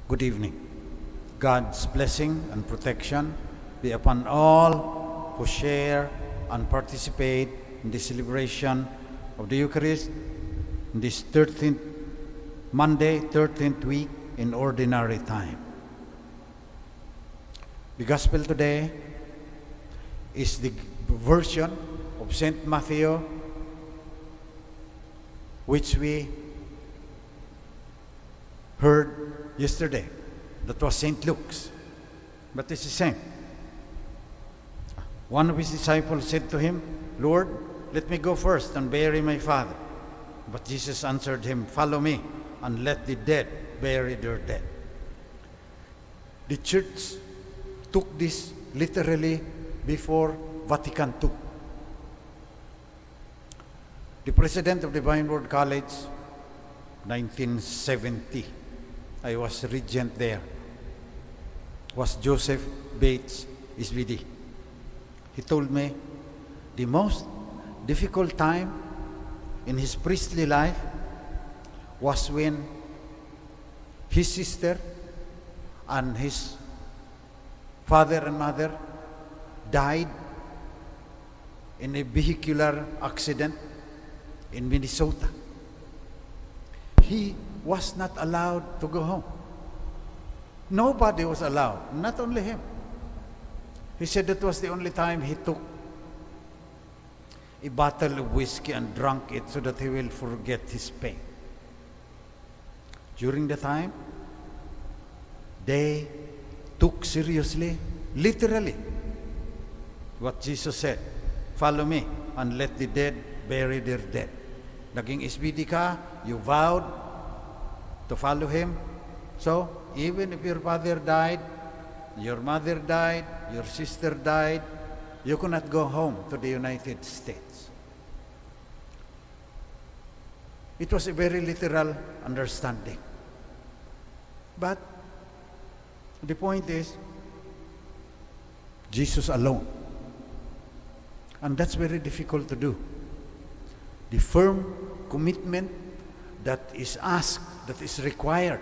Good evening. God's blessing and protection be upon all who share and participate in the celebration of the Eucharist in this 13th Monday, 13th week in ordinary time. The Gospel today is the version of St. Matthew, which we heard yesterday. That was St. Luke's, but it's the same. One of his disciples said to him, "Lord, let me go first and bury my father." But Jesus answered him, "Follow me and let the dead bury their dead." The church took this literally before Vatican II. The president of the Divine Word College, 1970, I was regent there, was Joseph Bates, SVD. He told me the most difficult time in his priestly life was when his sister and his father and mother died in a vehicular accident in Minnesota. He was not allowed to go home. Nobody was allowed, not only him. He said that was the only time he took a bottle of whiskey and drank it so that he will forget his pain. During the time, they took seriously, literally, what Jesus said, "Follow me and let the dead bury their dead." Naging SVD ka, you vowed to follow Him. So, even if your father died, your mother died, your sister died, you could not go home to the United States. It was a very literal understanding. But the point is, Jesus alone. And that's very difficult to do. The firm commitment that is asked, that is required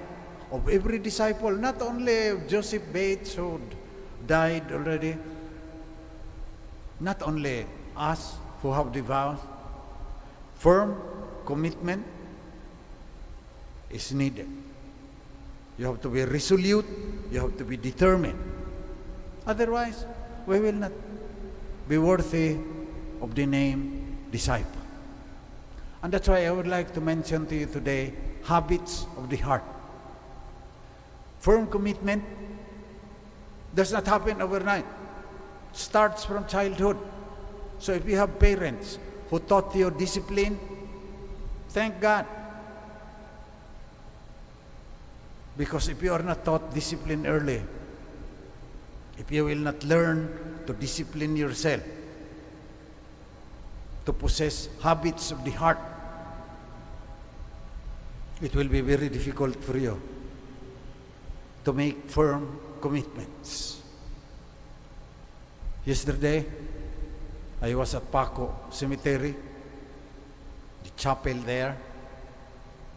of every disciple, not only Joseph Bates who died already, not only us who have the vows, firm commitment is needed. You have to be resolute, you have to be determined. Otherwise, we will not be worthy of the name disciple. And that's why I would like to mention to you today, habits of the heart. Firm commitment does not happen overnight. Starts from childhood. So if you have parents who taught you discipline, thank God. Because if you are not taught discipline early, if you will not learn to discipline yourself, to possess habits of the heart, it will be very difficult for you to make firm commitments. Yesterday, I was at Paco Cemetery, the chapel there.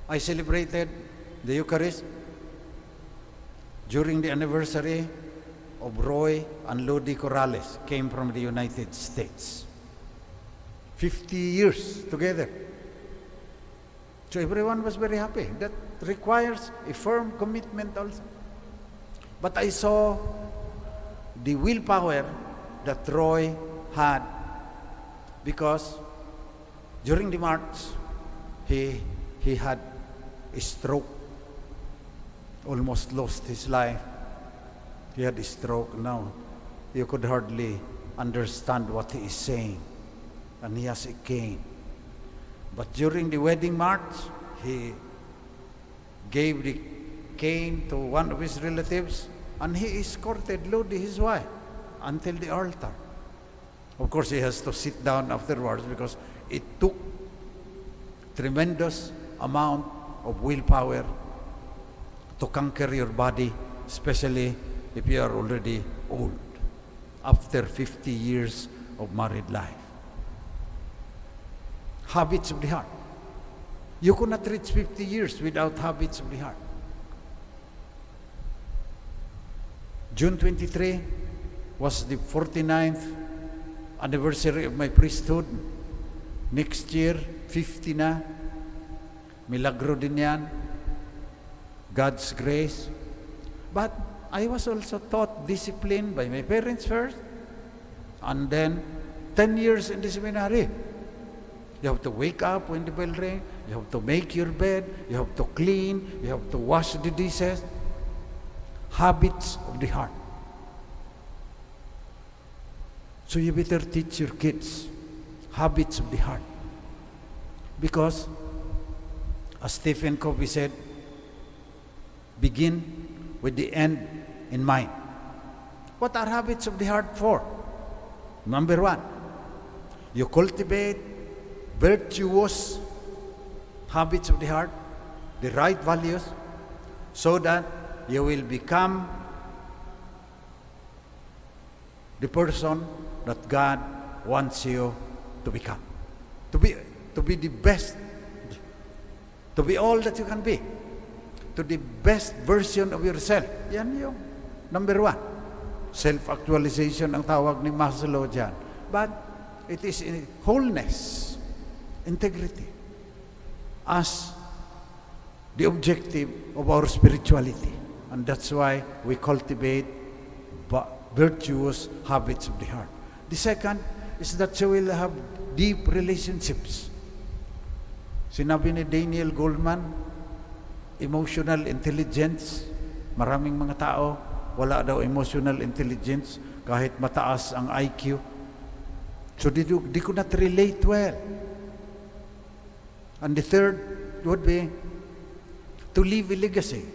I celebrated the Eucharist during the anniversary of Roy and Lodi Corrales, came from the United States. 50 years together. So everyone was very happy. That requires a firm commitment also. But I saw the willpower that Roy had, because during the march, he had a stroke, almost lost his life. He had a stroke now. You could hardly understand what he is saying. And he has a cane. But during the wedding march, he gave the cane to one of his relatives, and he escorted Lodi, his wife, until the altar. Of course, he has to sit down afterwards because it took tremendous amount of willpower to conquer your body, especially if you are already old, after 50 years of married life. Habits of the heart. You could not reach 50 years without habits of the heart. June 23 was the 49th anniversary of my priesthood. Next year, 50 na. Milagro din yan. God's grace. But I was also taught discipline by my parents first, and then 10 years in the seminary. You have to wake up when the bell rings. You have to make your bed. You have to clean. You have to wash the dishes. Habits of the heart. So you better teach your kids habits of the heart. Because, as Stephen Covey said, begin with the end in mind. What are habits of the heart for? Number one, you cultivate virtuous habits of the heart, the right values, so that you will become the person that God wants you to become. To be the best, to be all that you can be, to the best version of yourself. Yan yung number one. Self-actualization ang tawag ni Maslow dyan. But it is in wholeness, integrity, as the objective of our spirituality. And that's why we cultivate virtuous habits of the heart. The second is that you will have deep relationships. Sinabi ni Daniel Goleman, emotional intelligence. Maraming mga tao, wala daw emotional intelligence kahit mataas ang IQ. So they could not relate well. And the third would be to leave a legacy.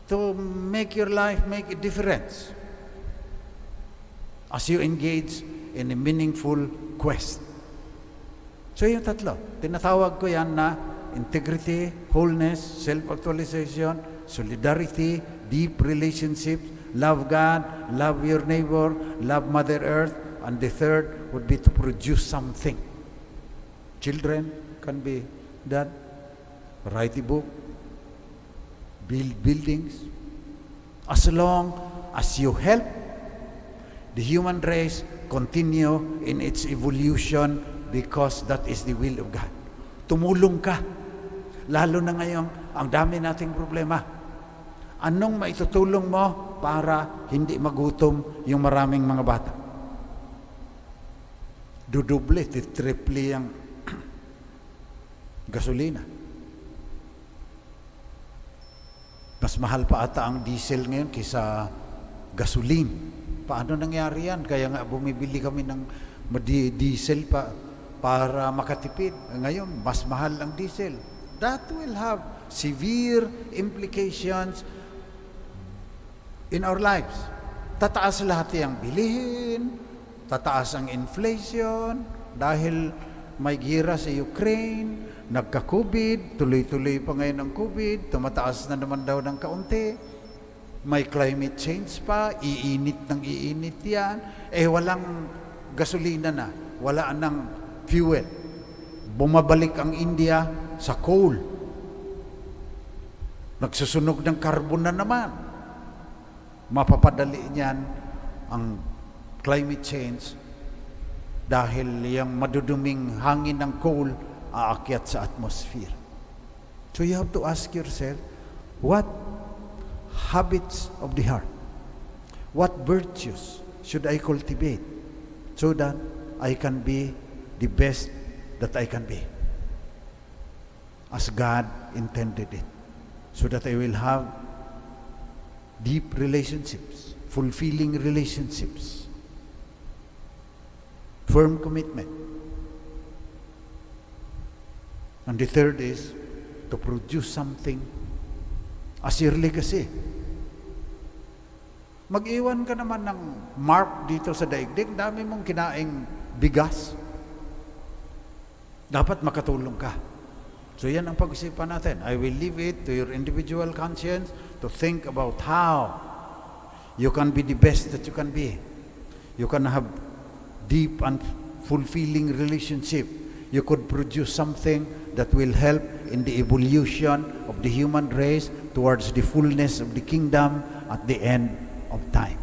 To make your life make a difference as you engage in a meaningful quest. So yung tatlo, tinatawag ko yan na integrity, wholeness, self-actualization, solidarity, deep relationships, love God, love your neighbor, love Mother Earth, and the third would be to produce something. Children can be that, write a book, build buildings. As long as you help the human race continue in its evolution, because that is the will of God. Tumulong ka. Lalo na ngayon, ang dami nating problema. Anong maitutulong mo para hindi magutom yung maraming mga bata? Duduble, triple ang gasolina. Mas mahal pa ata ang diesel ngayon kaysa gasoline. Paano nangyari yan? Kaya nga bumibili kami ng diesel para makatipid. Ngayon, mas mahal ang diesel. That will have severe implications in our lives. Tataas lahat yung bilihin, tataas ang inflation, dahil may gira sa Ukraine, nagka-COVID, tuloy-tuloy pa ngayon ang COVID, tumataas na naman daw ng kaunti, may climate change pa, iinit ng iinit yan, walang gasolina na, wala nang fuel. Bumabalik ang India sa coal. Nagsusunog ng carbon na naman. Mapapadali niyan ang climate change dahil yung maduduming hangin ng coal aakyat sa atmosphere. So you have to ask yourself, what habits of the heart, what virtues should I cultivate so that I can be the best that I can be, as God intended it, so that I will have deep relationships, fulfilling relationships, firm commitment. And the third is to produce something as your legacy. Mag-iwan ka naman ng mark dito sa daigdig, dami mong kinaing bigas. Dapat makatulong ka. So yan ang pag-isipan natin. I will leave it to your individual conscience to think about how you can be the best that you can be. You can have deep and fulfilling relationship. you could produce something that will help in the evolution of the human race towards the fullness of the kingdom at the end of time.